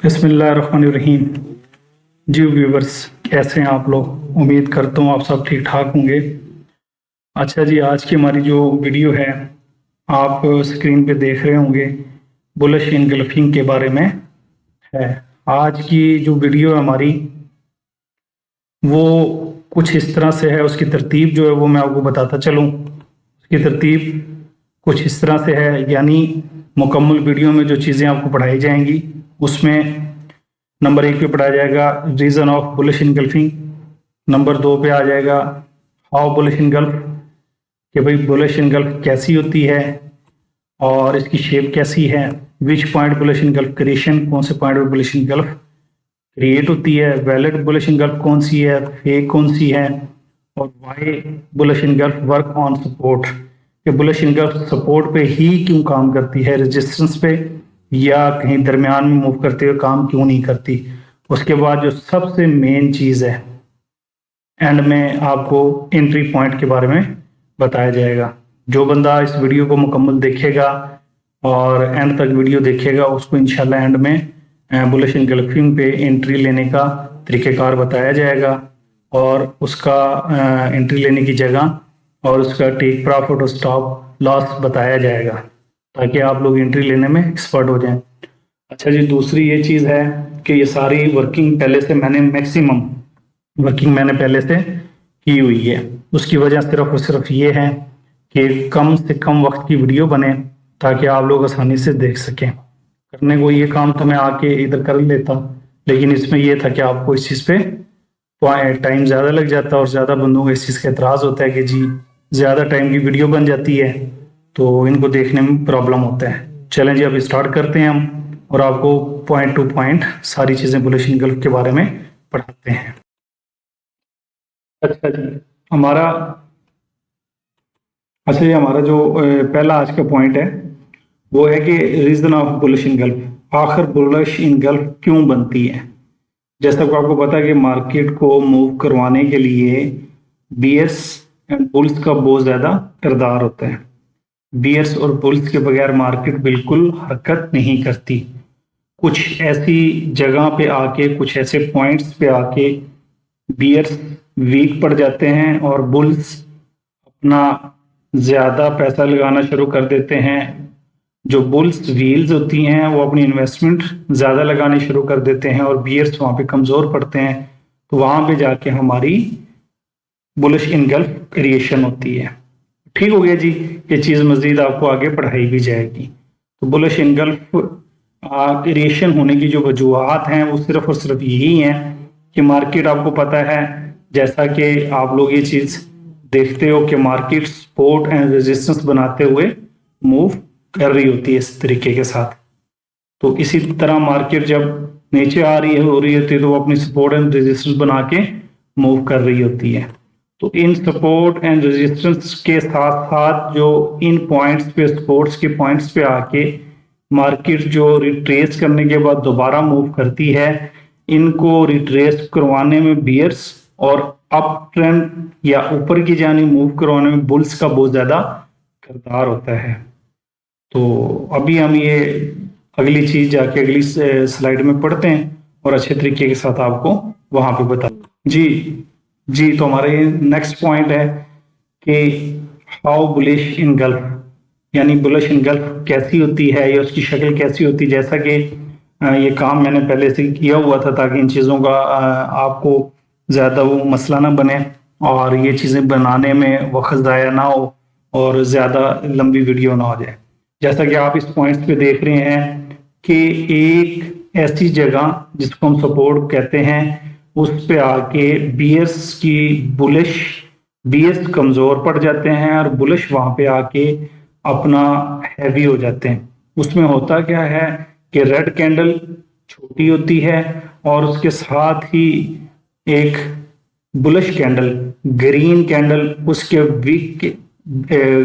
बिस्मिल्लाहिर्रहमानिर्रहीम। जी व्यूवर्स, कैसे हैं आप लोग? उम्मीद करता हूँ आप सब ठीक ठाक होंगे। अच्छा जी, आज की हमारी जो वीडियो है आप स्क्रीन पे देख रहे होंगे, बुलिश इनगल्फिंग के बारे में है। आज की जो वीडियो है हमारी वो कुछ इस तरह से है, उसकी तरतीब जो है वो मैं आपको बताता चलूँ। उसकी तरतीब कुछ इस तरह से है, यानी मुकम्मल वीडियो में जो चीज़ें आपको पढ़ाई जाएंगी उसमें नंबर 1 पे पढ़ाया जाएगा reason of bullish engulfing. Number 2 पे आ जाएगा हाउ बुलिश इनगल्फ, कि भाई बुलिश इनगल्फ कैसी होती है और इसकी शेप कैसी है। Which point bullish engulf creation, कौन से पॉइंट पर बुलिश इनगल्फ क्रिएट होती है। वैलिड बुलिश इनगल्फ कौन सी है, फेक कौन सी है। और why bullish engulf work on support, कि बुलिश इनगल्फ सपोर्ट पे ही क्यों काम करती है, रेजिस्टेंस पे या कहीं दरमियान में मूव करते हुए काम क्यों नहीं करती। उसके बाद जो सबसे मेन चीज़ है, एंड में आपको एंट्री पॉइंट के बारे में बताया जाएगा। जो बंदा इस वीडियो को मुकम्मल देखेगा और एंड तक वीडियो देखेगा उसको इंशाल्लाह एंड में बुलिश इनगल्फिंग पे एंट्री लेने का तरीक़ेकार बताया जाएगा और उसका एंट्री लेने की जगह और उसका टेक प्रॉफिट और स्टॉप लॉस बताया जाएगा, ताकि आप लोग एंट्री लेने में एक्सपर्ट हो जाएं। अच्छा जी, दूसरी ये चीज़ है कि ये सारी वर्किंग पहले से मैक्सिमम वर्किंग मैंने पहले से की हुई है। उसकी वजह सिर्फ और सिर्फ ये है कि कम से कम वक्त की वीडियो बने ताकि आप लोग आसानी से देख सकें। करने को ये काम तो मैं आके इधर कर लेता, लेकिन इसमें यह था कि आपको इस चीज़ पे टाइम ज़्यादा लग जाता और ज़्यादा बंदों को इस चीज़ का एतराज़ होता है कि जी ज़्यादा टाइम की वीडियो बन जाती है तो इनको देखने में प्रॉब्लम होता है। चलें जी, अब स्टार्ट करते हैं हम और आपको पॉइंट टू पॉइंट सारी चीज़ें बुलिश इनगल्फ के बारे में पढ़ाते हैं। अच्छा जी, हमारा जो पहला आज का पॉइंट है वो है कि रीजन ऑफ बुलिश इनगल्फ, आखिर बुलिश इनगल्फ क्यों बनती है। जैसा कि आपको पता है कि मार्केट को मूव करवाने के लिए बीयर्स एंड बुल्स का बहुत ज़्यादा किरदार होता है। बीयर्स और बुल्स के बगैर मार्केट बिल्कुल हरकत नहीं करती। कुछ ऐसी जगह पे आके, कुछ ऐसे पॉइंट्स पे आके बीयर्स वीक पड़ जाते हैं और बुल्स अपना ज़्यादा पैसा लगाना शुरू कर देते हैं। जो बुल्स व्हील्स होती हैं वो अपनी इन्वेस्टमेंट ज़्यादा लगानी शुरू कर देते हैं और बीयर्स वहाँ पे कमज़ोर पड़ते हैं, तो वहाँ पे जाके हमारी बुलिश इनगल्फ क्रिएशन होती है। ठीक हो गया जी, ये चीज़ मज़ीद आपको आगे पढ़ाई भी जाएगी। तो बुलिश इनगल्फ क्रिएशन होने की जो वजूहात हैं वो सिर्फ और सिर्फ यही हैं कि मार्केट, आपको पता है जैसा कि आप लोग ये चीज़ देखते हो कि मार्केट सपोर्ट एंड रेजिस्टेंस बनाते हुए मूव कर रही होती है इस तरीके के साथ। तो इसी तरह मार्केट जब नीचे आ रही होती है तो वो अपनी सपोर्ट एंड रेजिस्टेंस बना के मूव कर रही होती है। तो इन सपोर्ट एंड रेजिस्टेंस के साथ साथ जो इन पॉइंट्स पे, सपोर्ट्स के पॉइंट्स पे आके मार्केट जो रिट्रेस करने के बाद दोबारा मूव करती है, इनको रिट्रेस करवाने में बीयर्स और अप ट्रेंड या ऊपर की जानी मूव करवाने में बुल्स का बहुत ज़्यादा किरदार होता है। तो अभी हम ये अगली चीज़ जाके अगली स्लाइड में पढ़ते हैं और अच्छे तरीके के साथ आपको वहाँ पे बता जी। तो हमारा ये नेक्स्ट पॉइंट है कि हाउ बुलिश इनगल्फ, यानी बुलिश इनगल्फ कैसी होती है या उसकी शक्ल कैसी होती है। जैसा कि ये काम मैंने पहले से किया हुआ था ताकि इन चीज़ों का आपको ज़्यादा वो मसला ना बने और ये चीज़ें बनाने में वक्त ज़ाया ना हो और ज़्यादा लंबी वीडियो ना हो जाए। जैसा कि आप इस पॉइंट्स पे देख रहे हैं कि एक ऐसी जगह जिसको हम सपोर्ट कहते हैं उस पे आके बीयर्स कमज़ोर पड़ जाते हैं और बुलिश वहाँ पे आके अपना हैवी हो जाते हैं। उसमें होता क्या है कि रेड कैंडल छोटी होती है और उसके साथ ही एक बुलिश कैंडल, ग्रीन कैंडल उसके वीक के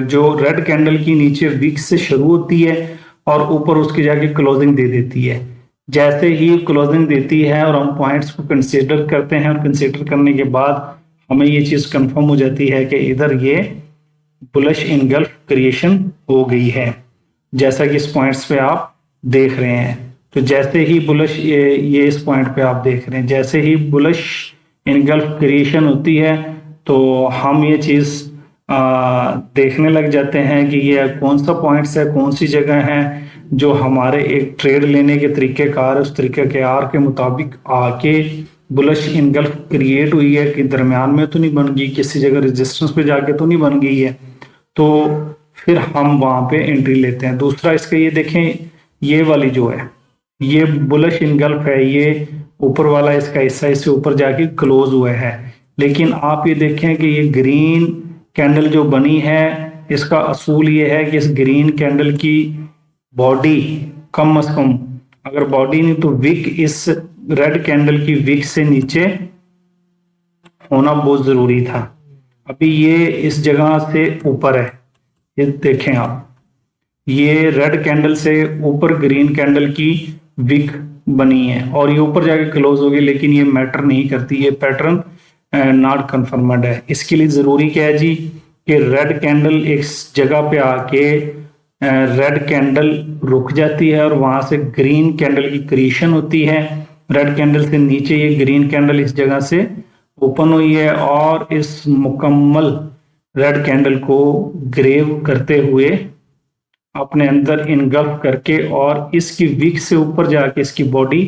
जो रेड कैंडल की नीचे वीक से शुरू होती है और ऊपर उसके जाके क्लोजिंग दे देती है। जैसे ही क्लोजिंग देती है और हम पॉइंट्स को कंसीडर करते हैं और कंसीडर करने के बाद हमें ये चीज़ कंफर्म हो जाती है कि इधर ये बुलिश इनगल्फ क्रिएशन हो गई है, जैसा कि इस पॉइंट्स पे आप देख रहे हैं। तो जैसे ही बुलिश ये इस पॉइंट पे आप देख रहे हैं, जैसे ही बुलिश इनगल्फ क्रिएशन होती है तो हम ये चीज देखने लग जाते हैं कि ये कौन सा पॉइंट्स है, कौन सी जगह है जो हमारे एक ट्रेड लेने के तरीकेकार, उस तरीकेकार के मुताबिक आके बुलिश इनगल्फ क्रिएट हुई है कि दरमियान में तो नहीं बन गई, किसी जगह रेजिस्टेंस पे जाके तो नहीं बन गई है, तो फिर हम वहां पे एंट्री लेते हैं। दूसरा इसका ये देखें, ये वाली जो है ये बुलिश इनगल्फ है, ये ऊपर वाला इसका हिस्सा इससे ऊपर जाके क्लोज हुआ है, लेकिन आप ये देखें कि ये ग्रीन कैंडल जो बनी है इसका असूल ये है कि इस ग्रीन कैंडल की बॉडी कम से कम, अगर बॉडी नहीं तो विक, इस रेड कैंडल की विक से नीचे होना बहुत जरूरी था। अभी ये इस जगह से ऊपर है, ये देखें आप, ये रेड कैंडल से ऊपर ग्रीन कैंडल की विक बनी है और ये ऊपर जाके क्लोज हो गई, लेकिन ये मैटर नहीं करती, ये पैटर्न नॉट कन्फर्म्ड है। इसके लिए जरूरी क्या है जी कि रेड कैंडल एक जगह पे आके रेड कैंडल रुक जाती है और वहां से ग्रीन कैंडल की क्रिएशन होती है। रेड कैंडल से नीचे ये ग्रीन कैंडल इस जगह से ओपन हुई है और इस मुकम्मल रेड कैंडल को ग्रेव करते हुए अपने अंदर इनगल्फ करके और इसकी विक से ऊपर जाके इसकी बॉडी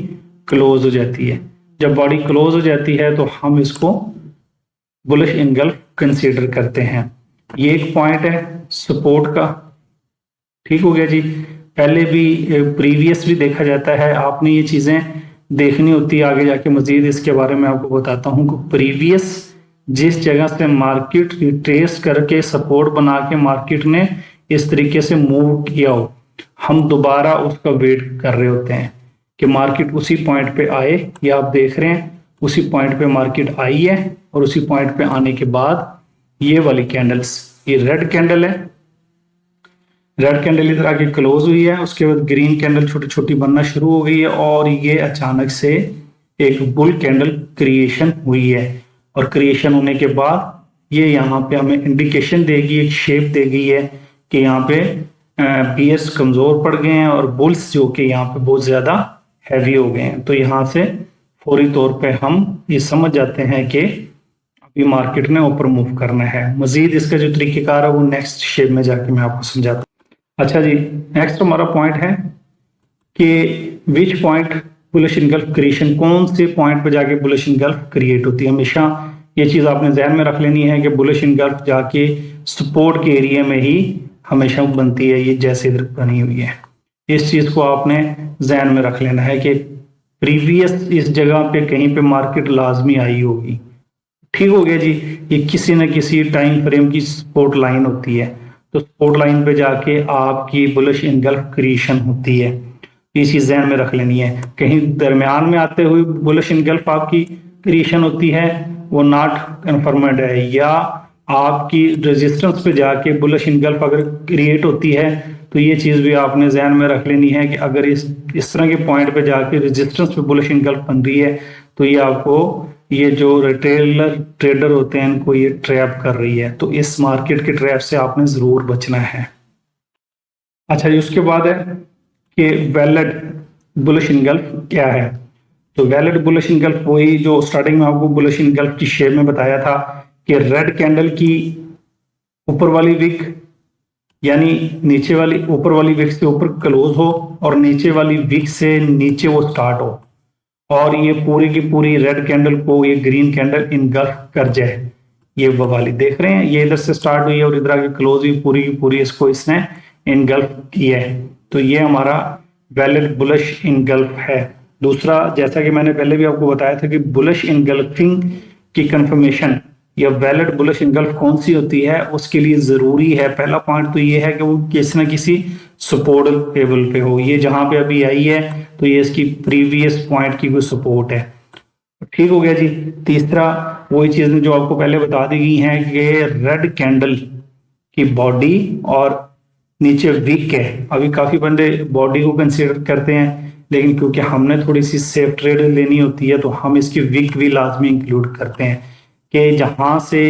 क्लोज हो जाती है। जब बॉडी क्लोज हो जाती है तो हम इसको बुलिश इनगल्फ कंसीडर करते हैं। ये एक पॉइंट है सपोर्ट का, ठीक हो गया जी। पहले भी प्रीवियस भी देखा जाता है, आपने ये चीजें देखनी होती है आगे जाके, मजीद इसके बारे में आपको बताता हूँ कि प्रीवियस जिस जगह से मार्केट रिट्रेस करके सपोर्ट बना के मार्केट ने इस तरीके से मूव किया हो, हम दोबारा उसका वेट कर रहे होते हैं कि मार्केट उसी पॉइंट पे आए। ये आप देख रहे हैं उसी पॉइंट पे मार्केट आई है और उसी पॉइंट पे आने के बाद ये वाली कैंडल्स, ये रेड कैंडल है, रेड कैंडल इधर आके क्लोज हुई है, उसके बाद ग्रीन कैंडल छोटी छोटी बनना शुरू हो गई है और ये अचानक से एक बुल कैंडल क्रिएशन हुई है और क्रिएशन होने के बाद ये यहाँ पे हमें इंडिकेशन देगी, एक शेप देगी है कि यहाँ पे बीएस कमजोर पड़ गए हैं और बुल्स जो कि यहाँ पे बहुत ज्यादा हैवी हो गए हैं। तो यहाँ से फौरी तौर पे हम ये समझ जाते हैं कि अभी मार्केट ने ऊपर मूव करना है। मजीद इसका जो तरीकेकार है वो नेक्स्ट शेप में जाके मैं आपको समझाता हूँ। अच्छा जी, नेक्स्ट हमारा पॉइंट है कि which point bullish engulf creation, कौन से पॉइंट पे जाके बुलिश इनगल्फ क्रिएट होती है। हमेशा ये चीज आपने जहन में रख लेनी है कि बुलिश इनगल्फ जाके सपोर्ट के एरिया में ही हमेशा बनती है, ये जैसे इधर बनी हुई है। इस चीज को आपने जहन में रख लेना है कि प्रीवियस इस जगह पे कहीं पे मार्केट लाजमी आई होगी, ठीक हो गया जी। ये किसी न किसी टाइम फ्रेम की सपोर्ट लाइन होती है, तो सपोर्ट लाइन पे जाके आपकी बुलिश इनगल्फ क्रिएशन होती है, ये चीज जहन में रख लेनी है। कहीं दरमियान में आते हुए बुलिश इनगल्फ आपकी क्रिएशन होती है, वो नॉट कन्फर्म्ड है, या आपकी रेजिस्टेंस पे जाके बुलिश इनगल्फ अगर क्रिएट होती है तो ये चीज भी आपने जहन में रख लेनी है कि अगर इस तरह के पॉइंट पे जाके रेजिस्टेंस पे बुलिश इनगल्फ बन रही है तो ये आपको, ये जो रिटेलर ट्रेडर होते हैं इनको ये ट्रैप कर रही है, तो इस मार्केट के ट्रैप से आपने जरूर बचना है। अच्छा जी, उसके बाद है कि वैलिड बुलिश इनगल्फ क्या है। तो वैलिड बुलिश इनगल्फ वही जो स्टार्टिंग में आपको बुलिश इनगल्फ की शेप में बताया था कि रेड कैंडल की ऊपर वाली विक यानी नीचे वाली, ऊपर वाली विक से ऊपर क्लोज हो और नीचे वाली विक से नीचे वो स्टार्ट हो और ये पूरी की पूरी रेड कैंडल को ये ग्रीन कैंडल इनगल्फ कर जाए। ये वो वाली देख रहे हैं, ये इधर से स्टार्ट हुई है और इधर आके क्लोज हुई, पूरी की पूरी इसको इसने इनगल्फ किया है, तो ये हमारा वैलिड बुलिश इनगल्फ है। दूसरा, जैसा कि मैंने पहले भी आपको बताया था कि बुलिश इनगल्फिंग की कंफर्मेशन या वैलिड बुलिश इनगल्फ कौन सी होती है, उसके लिए जरूरी है, पहला पॉइंट तो ये है कि वो किसी न किसी सपोर्ट लेवल पे हो। ये जहां पे अभी आई है तो ये इसकी प्रीवियस पॉइंट की कोई सपोर्ट है, ठीक हो गया जी। तीसरा, वही चीज जो आपको पहले बता दी गई है कि रेड कैंडल की बॉडी और नीचे विक है। अभी काफी बंदे बॉडी को कंसीडर करते हैं, लेकिन क्योंकि हमने थोड़ी सी सेफ ट्रेड लेनी होती है तो हम इसकी विक भी लाजमी इंक्लूड करते हैं कि जहां से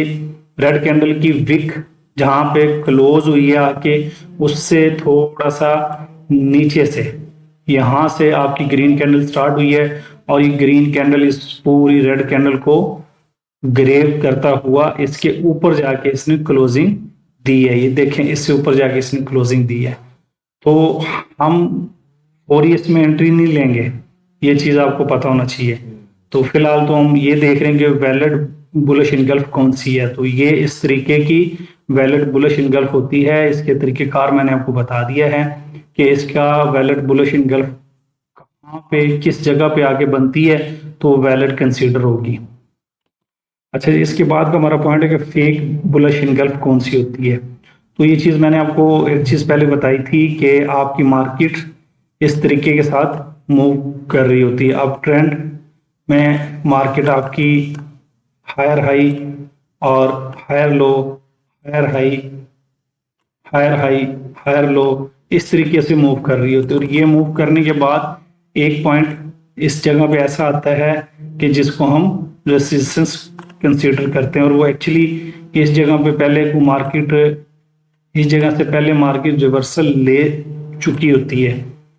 रेड कैंडल की विक जहां पे क्लोज हुई है आके उससे थोड़ा सा नीचे से यहाँ से आपकी ग्रीन कैंडल स्टार्ट हुई है और ये ग्रीन कैंडल इस पूरी रेड कैंडल को ग्रेव करता हुआ इसके ऊपर जाके इसने क्लोजिंग दी है। ये देखें, इससे ऊपर जाके इसने क्लोजिंग दी है। तो हम और इसमें एंट्री नहीं लेंगे, ये चीज आपको पता होना चाहिए। तो फिलहाल तो हम ये देख रहे हैं कि वैलिड बुलिश इनगल्फ कौन सी है। तो ये इस तरीके की वैलिड बुलिश इनगल्फ होती है। इसके तरीकेकार मैंने आपको बता दिया है कि इसका वैलिड बुलिश इनगल्फ कहाँ पे किस जगह पे आके बनती है तो वैलिड कंसीडर होगी। अच्छा, इसके बाद का हमारा पॉइंट है कि फेक बुलिश इनगल्फ कौन सी होती है। तो ये चीज मैंने आपको एक चीज पहले बताई थी कि आपकी मार्केट इस तरीके के साथ मूव कर रही होती है। अब ट्रेंड में मार्केट आपकी हायर हाई और higher low, higher high, higher high, higher low, इस तरीके से मूव कर रही होती है। और ये मूव करने के बाद एक पॉइंट इस जगह पे ऐसा आता है कि जिसको हम रेसिस्टेंस कंसीडर करते हैं। और वो एक्चुअली इस जगह पे पहले को मार्केट, इस जगह से पहले मार्केट रिवर्सल ले चुकी होती है।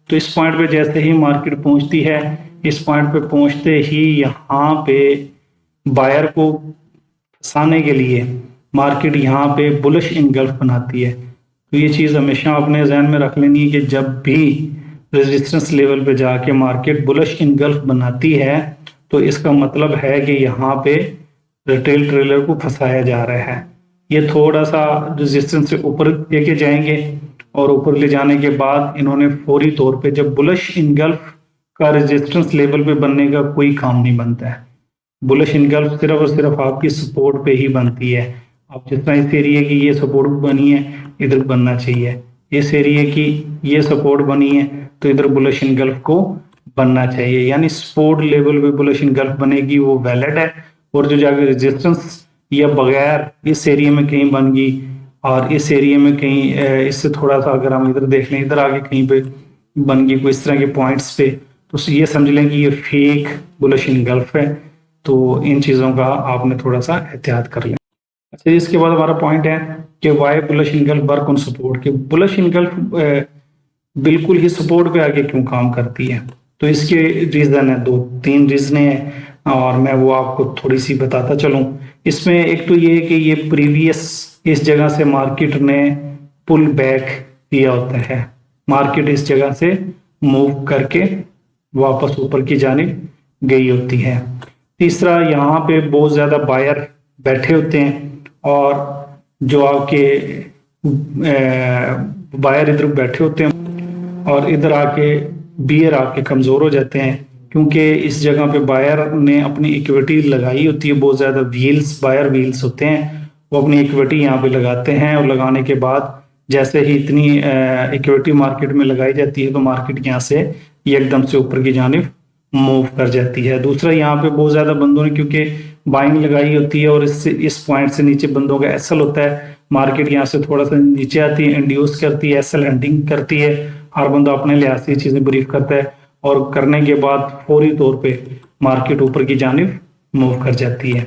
तो इस पॉइंट पे जैसे ही मार्केट पहुंचती है, इस पॉइंट पे पहुंचते ही यहाँ पे बायर को फंसाने के लिए मार्केट यहाँ पे बुलिश इनगल्फ बनाती है। तो ये चीज़ हमेशा अपने जहन में रख लेनी है कि जब भी रेजिस्टेंस लेवल पे जाके मार्केट बुलिश इनगल्फ बनाती है तो इसका मतलब है कि यहाँ पे रिटेल ट्रेलर को फंसाया जा रहा है। ये थोड़ा सा रेजिस्टेंस से ऊपर लेके जाएंगे और ऊपर ले जाने के बाद इन्होंने फौरी तौर पे, जब बुलिश इनगल्फ का रेजिस्टेंस लेवल पे बनने का कोई काम नहीं बनता है। बुलिश इनगल्फ सिर्फ और सिर्फ आपकी सपोर्ट पे ही बनती है। अब जिस तरह इस एरिया की ये सपोर्ट बनी है, इधर बनना चाहिए। इस एरिया की ये सपोर्ट बनी है तो इधर बुलिश इनगल्फ को बनना चाहिए। यानी सपोर्ट लेवल पे बुलिश इनगल्फ बनेगी, वो वैलिड है। और जो जाकर रेजिस्टेंस या बगैर इस एरिया में कहीं बन गई और इस एरिया में कहीं इससे थोड़ा सा अगर हम इधर देख लें, इधर आगे कहीं पे बन गई कोई इस तरह के पॉइंट्स पे, तो ये समझ लें कि ये फेक बुलिश इनगल्फ है। तो इन चीज़ों का आपने थोड़ा सा एहतियात कर लें। अच्छा, इसके बाद हमारा पॉइंट है कि why bullish engulf work on support. कि बुलिश इनगल्फ बिल्कुल ही सपोर्ट पे आके क्यों काम करती है। तो इसके रीज़न है, दो तीन रीज़न है और मैं वो आपको थोड़ी सी बताता चलूँ। इसमें एक तो ये है कि ये प्रीवियस इस जगह से मार्केट ने पुल बैक दिया होता है। मार्केट इस जगह से मूव करके वापस ऊपर की जानिब गई होती है। तीसरा, यहाँ पे बहुत ज़्यादा बायर बैठे होते हैं और जो आपके बायर इधर बैठे होते हैं और इधर आके बियर आपके कमज़ोर हो जाते हैं, क्योंकि इस जगह पे बायर ने अपनी इक्विटी लगाई होती है। बहुत ज़्यादा व्हील्स, बायर व्हील्स होते हैं, वो अपनी इक्विटी यहाँ पे लगाते हैं और लगाने के बाद जैसे ही इतनी इक्विटी मार्केट में लगाई जाती है तो मार्केट यहाँ से ये एकदम से ऊपर की जानिब मूव कर जाती है। दूसरा, यहाँ पे बहुत ज़्यादा बंदों ने क्योंकि बाइंग लगाई होती है और इससे इस पॉइंट से नीचे बंदों का एसएल होता है। मार्केट यहाँ से थोड़ा सा नीचे आती है, इंड्यूस करती है, एसएल हंटिंग करती है। हर बंदा अपने लिहाज से चीज़ें ब्रीफ करता है और करने के बाद फौरी तौर पे मार्केट ऊपर की जानिब मूव कर जाती है।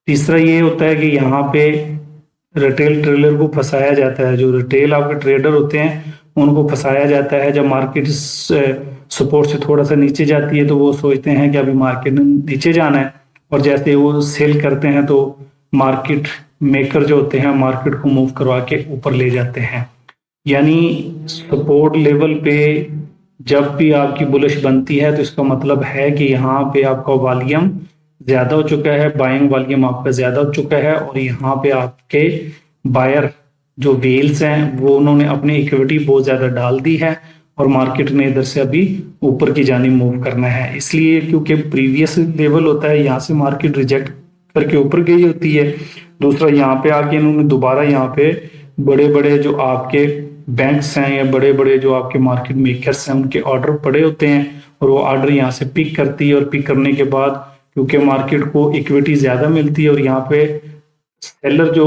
तीसरा ये होता है कि यहाँ पे रिटेल ट्रेलर को फंसाया जाता है। जो रिटेल आपके ट्रेडर होते हैं उनको फंसाया जाता है। जब मार्केट सपोर्ट से थोड़ा सा नीचे जाती है तो वो सोचते हैं कि अभी मार्केट ने नीचे जाना है और जैसे वो सेल करते हैं तो मार्केट मेकर जो होते हैं मार्केट को मूव करवा के ऊपर ले जाते हैं। यानी सपोर्ट लेवल पे जब भी आपकी बुलिश बनती है तो इसका मतलब है कि यहाँ पे आपका वॉल्यूम ज्यादा हो चुका है, बाइंग वॉल्यूम आपका ज्यादा हो चुका है और यहाँ पे आपके बायर जो वेल्स हैं वो उन्होंने अपनी इक्विटी बहुत ज्यादा डाल दी है और मार्केट ने इधर से अभी ऊपर की जानिब मूव करना है। इसलिए क्योंकि प्रीवियस लेवल होता है, यहाँ से मार्केट रिजेक्ट करके ऊपर गई होती है। दूसरा, यहाँ पे आके इन्होंने दोबारा यहाँ पे बड़े बड़े जो आपके बैंक्स हैं या बड़े बड़े जो आपके मार्केट मेकर्स हैं उनके ऑर्डर पड़े होते हैं और वो ऑर्डर यहाँ से पिक करती है और पिक करने के बाद क्योंकि मार्केट को इक्विटी ज्यादा मिलती है और यहाँ पे सेलर जो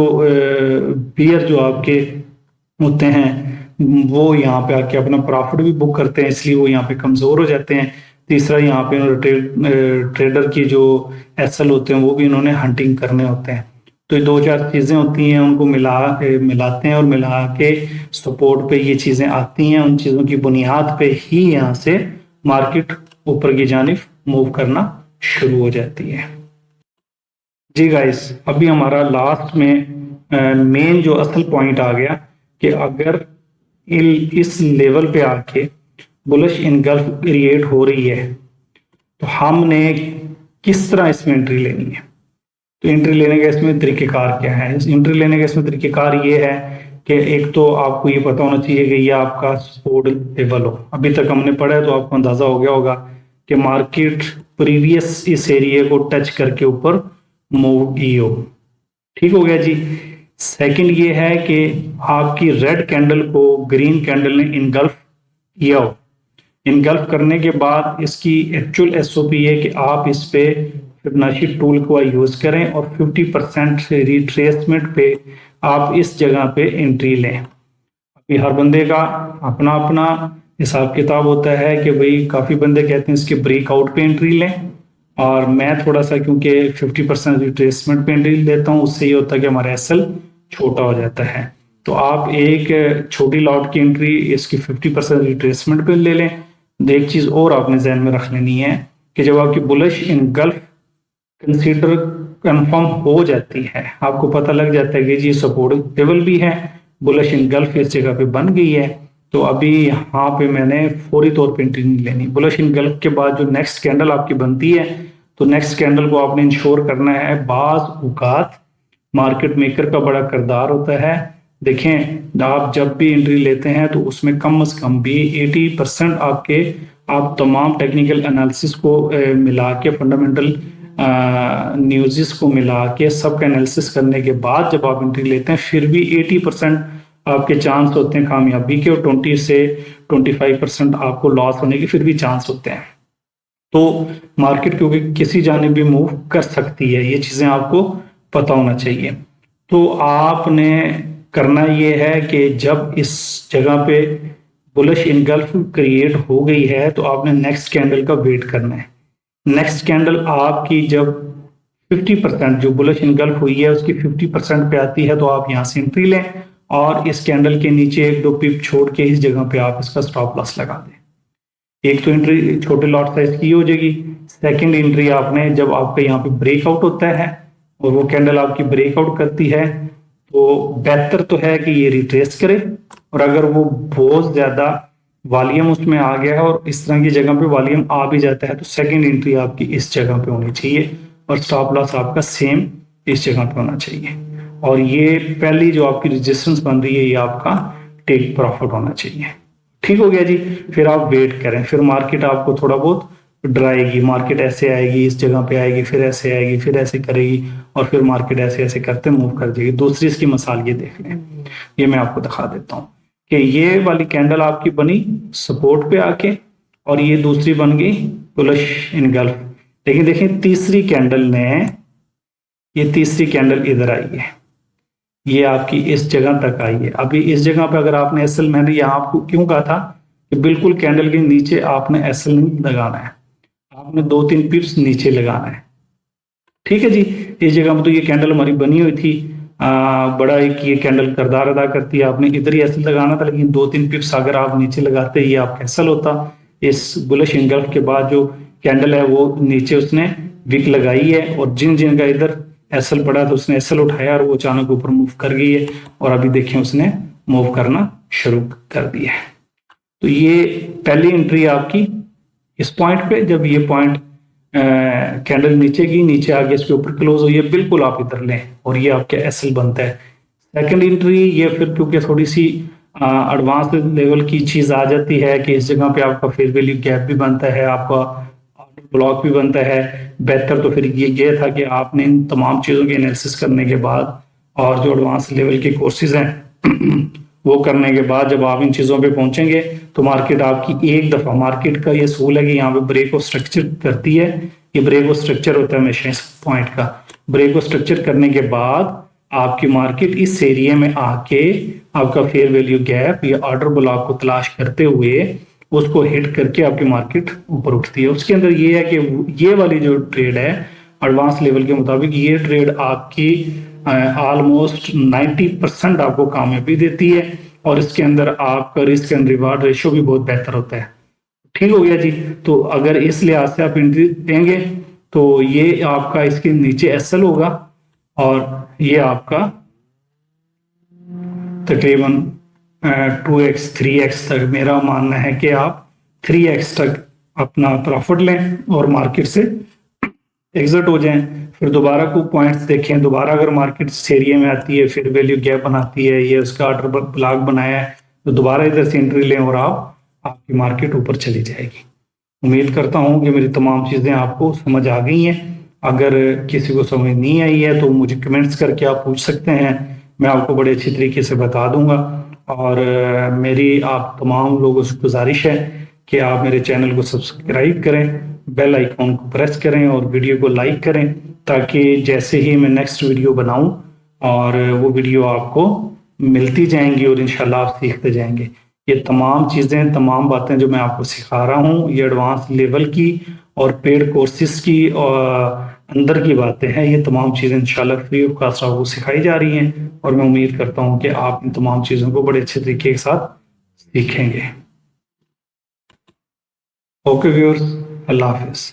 बियर जो आपके होते हैं वो यहाँ पे आके अपना प्रॉफिट भी बुक करते हैं, इसलिए वो यहाँ पे कमजोर हो जाते हैं। तीसरा, यहाँ पे ट्रेडर की जो एसएल होते हैं वो भी इन्होंने हंटिंग करने होते हैं। तो ये दो चार चीजें होती हैं, उनको मिलाते हैं और मिला के सपोर्ट पे ये चीजें आती हैं। उन चीजों की बुनियाद पे ही यहाँ से मार्केट ऊपर की जानिब मूव करना शुरू हो जाती है। जी गाइस, अभी हमारा लास्ट में मेन जो असल पॉइंट आ गया कि अगर इस लेवल पे आके बुलिश इनगल्फ क्रिएट हो रही है तो हमने किस तरह इसमें एंट्री लेनी है। तो एंट्री लेने का इसमें तरीकेकार क्या है? इस एंट्री लेने का इसमें तरीकेकार ये है कि एक तो आपको ये पता होना चाहिए कि ये आपका सपोर्ट लेवल हो। अभी तक हमने पढ़ा है तो आपको अंदाजा हो गया होगा कि मार्केट प्रीवियस इस एरिया को टच करके ऊपर मूव की हो। ठीक हो गया जी। सेकंड ये है कि आपकी रेड कैंडल को ग्रीन कैंडल ने इनगल्फ किया हो। इनगल्फ करने के बाद इसकी एक्चुअल एसओपी है कि आप इस पे फिबोनाची टूल को यूज करें और 50% से रिट्रेसमेंट पे आप इस जगह पे एंट्री लें। अभी हर बंदे का अपना अपना हिसाब किताब होता है कि भाई काफी बंदे कहते हैं इसके ब्रेकआउट पे एंट्री लें, और मैं थोड़ा सा क्योंकि 50% रिट्रेसमेंट पे एंट्री लेता हूँ, उससे ये होता है कि हमारा एसएल छोटा हो जाता है। तो आप एक छोटी लॉट की एंट्री इसकी 50% रिट्रेसमेंट पे ले लें। एक चीज और आपने जहन में रख लेनी है कि जब आपकी बुलिश इनगल्फ कंसीडर कंफर्म हो जाती है, आपको पता लग जाता है कि जी सपोर्ट लेवल भी है, बुलिश इनगल्फ इस जगह पे बन गई है, तो अभी यहाँ पे मैंने फौरी तौर पे एंट्री नहीं लेनी। बुलिश इनगल्फ के बाद जो नेक्स्ट कैंडल आपकी बनती है तो नेक्स्ट कैंडल को आपने इंश्योर करना है। बाज औकात मार्केट मेकर का बड़ा किरदार होता है। देखें, आप जब भी एंट्री लेते हैं तो उसमें कम से कम भी 80% आप तमाम टेक्निकल एनालिसिस को मिला के, फंडामेंटल न्यूज़ को मिला के, सबका एनालिसिस करने के बाद जब आप एंट्री लेते हैं फिर भी 80% आपके चांस होते हैं कामयाबी के, और 20 से 25% आपको लॉस होने के फिर भी चांस होते हैं। तो मार्केट क्योंकि किसी जानिब भी मूव कर सकती है, ये चीजें आपको पता होना चाहिए। तो आपने करना ये है कि जब इस जगह पे बुलिश इनगल्फ क्रिएट हो गई है तो आपने नेक्स्ट कैंडल का वेट करना है। नेक्स्ट कैंडल आपकी जब 50% जो बुलिश इनगल्फ हुई है उसकी 50% पे आती है तो आप यहाँ से एंट्री लें, और इस कैंडल के नीचे 1-2 पिप छोड़ के इस जगह पे आप इसका स्टॉप लॉस लगा दें। एक तो एंट्री छोटे लॉट साइज की हो जाएगी। सेकंड एंट्री आपने जब आपका यहाँ पे ब्रेकआउट होता है और वो कैंडल आपकी ब्रेकआउट करती है तो बेहतर तो है कि ये रिट्रेस करे, और अगर वो बहुत ज्यादा वॉल्यूम उसमें आ गया है और इस तरह की जगह पे वॉल्यूम आ भी जाता है तो सेकंड एंट्री आपकी इस जगह पे होनी चाहिए और स्टॉप लॉस आपका सेम इस जगह पे होना चाहिए। और ये पहली जो आपकी रेजिस्टेंस बन रही है ये आपका टेक प्रॉफिट होना चाहिए। ठीक हो गया जी। फिर आप वेट करें, फिर मार्केट आपको थोड़ा बहुत डराएगी। मार्केट ऐसे आएगी, इस जगह पे आएगी, फिर ऐसे आएगी, फिर ऐसे करेगी, और फिर मार्केट ऐसे ऐसे करते मूव कर जाएगी। दूसरी इसकी मिसाल ये देख लें, ये मैं आपको दिखा देता हूँ कि ये वाली कैंडल आपकी बनी सपोर्ट पे आके और ये दूसरी बन गई बुलिश इनगल्फ। लेकिन देखें तीसरी कैंडल ने, ये तीसरी कैंडल इधर आई है, ये आपकी इस जगह तक आई है। अभी इस जगह पे अगर आपने एसएल, मैंने यहाँ आपको क्यों कहा था कि बिल्कुल कैंडल के नीचे आपने एसएल नहीं लगाना है, आपने 2-3 पिप्स नीचे लगाना है। ठीक है जी। इस जगह पे तो ये कैंडल हमारी बनी हुई थी, बड़ा एक ये कैंडल किरदार अदा करती है, आपने इधर ही एसएल लगाना था, लेकिन 2-3 पिप्स अगर आप नीचे लगाते ये आपका एसएल होता। इस बुलिश इनगल्फ के बाद जो कैंडल है वो नीचे उसने विक लगाई है, और जिन जिन का इधर एसएल पड़ा तो उसने एसएल उठाया और वो अचानक ऊपर मूव कर गई है, और अभी देखें उसने मूव करना शुरू कर दिया है। तो ये पहली एंट्री आपकी इस पॉइंट पे, जब ये पॉइंट कैंडल नीचे की, नीचे आगे इसके ऊपर क्लोज हुई है, बिल्कुल आप इधर लें और ये आपके एसएल बनता है। सेकंड एंट्री ये फिर क्योंकि थोड़ी सी एडवांस लेवल की चीज आ जाती है कि इस जगह पे आपका फेयर वैल्यू गैप भी बनता है, आपका ब्लॉक भी बनता है। बेहतर तो फिर ये था कि आपने इन तमाम चीज़ों के एनालिसिस करने के बाद और जो एडवांस लेवल के कोर्सेज हैं वो करने के बाद जब आप इन चीज़ों पे पहुंचेंगे तो मार्केट आपकी एक दफ़ा, मार्केट का ये सूल है कि यहाँ पे ब्रेक ऑफ स्ट्रक्चर करती है। ये ब्रेक ऑफ स्ट्रक्चर होता है हमेशा इस पॉइंट का। ब्रेक ऑफ स्ट्रक्चर करने के बाद आपकी मार्केट इस एरिया में आके आपका फेयर वैल्यू गैप या ऑर्डर ब्लॉक को तलाश करते हुए उसको हिट करके आपकी मार्केट ऊपर उठती है। उसके अंदर ये है कि ये वाली जो ट्रेड है एडवांस लेवल के मुताबिक, ये ट्रेड आपकी ऑलमोस्ट 90% आपको कामयाबी देती है, और इसके अंदर आपका रिस्क एंड रिवार्ड रेशियो भी बहुत बेहतर होता है। ठीक हो गया जी। तो अगर इस लिहाज से आप एंट्री देंगे तो ये आपका इसके नीचे एसएल होगा और ये आपका तकरीबन 2x 3x तक, मेरा मानना है कि आप 3x तक अपना प्रॉफिट लें और मार्केट से एग्जिट हो जाएं। फिर दोबारा को पॉइंट्स देखें, दोबारा अगर मार्केट इस एरिया में आती है, फिर वैल्यू गैप बनाती है, ये उसका ऑर्डर ब्लॉक बनाया है, तो दोबारा इधर से एंट्री लें और आपकी मार्केट ऊपर चली जाएगी। उम्मीद करता हूँ कि मेरी तमाम चीज़ें आपको समझ आ गई हैं। अगर किसी को समझ नहीं आई है तो मुझे कमेंट्स करके आप पूछ सकते हैं, मैं आपको बड़े अच्छी तरीके से बता दूंगा। और मेरी आप तमाम लोगों से गुजारिश है कि आप मेरे चैनल को सब्सक्राइब करें, बेल आइकॉन को प्रेस करें और वीडियो को लाइक करें, ताकि जैसे ही मैं नेक्स्ट वीडियो बनाऊं और वो वीडियो आपको मिलती जाएंगी और इंशाल्लाह आप सीखते जाएंगे। ये तमाम चीज़ें, तमाम बातें जो मैं आपको सिखा रहा हूँ, ये एडवांस लेवल की और पेड कोर्सेज की और अंदर की बातें हैं। ये तमाम चीज़ें इंशाल्लाह फ्री ऑफ कास्ट आपको सिखाई जा रही हैं और मैं उम्मीद करता हूँ कि आप इन तमाम चीज़ों को बड़े अच्छे तरीके के साथ सीखेंगे। ओके व्यूअर्स, अल्लाह हाफिज़।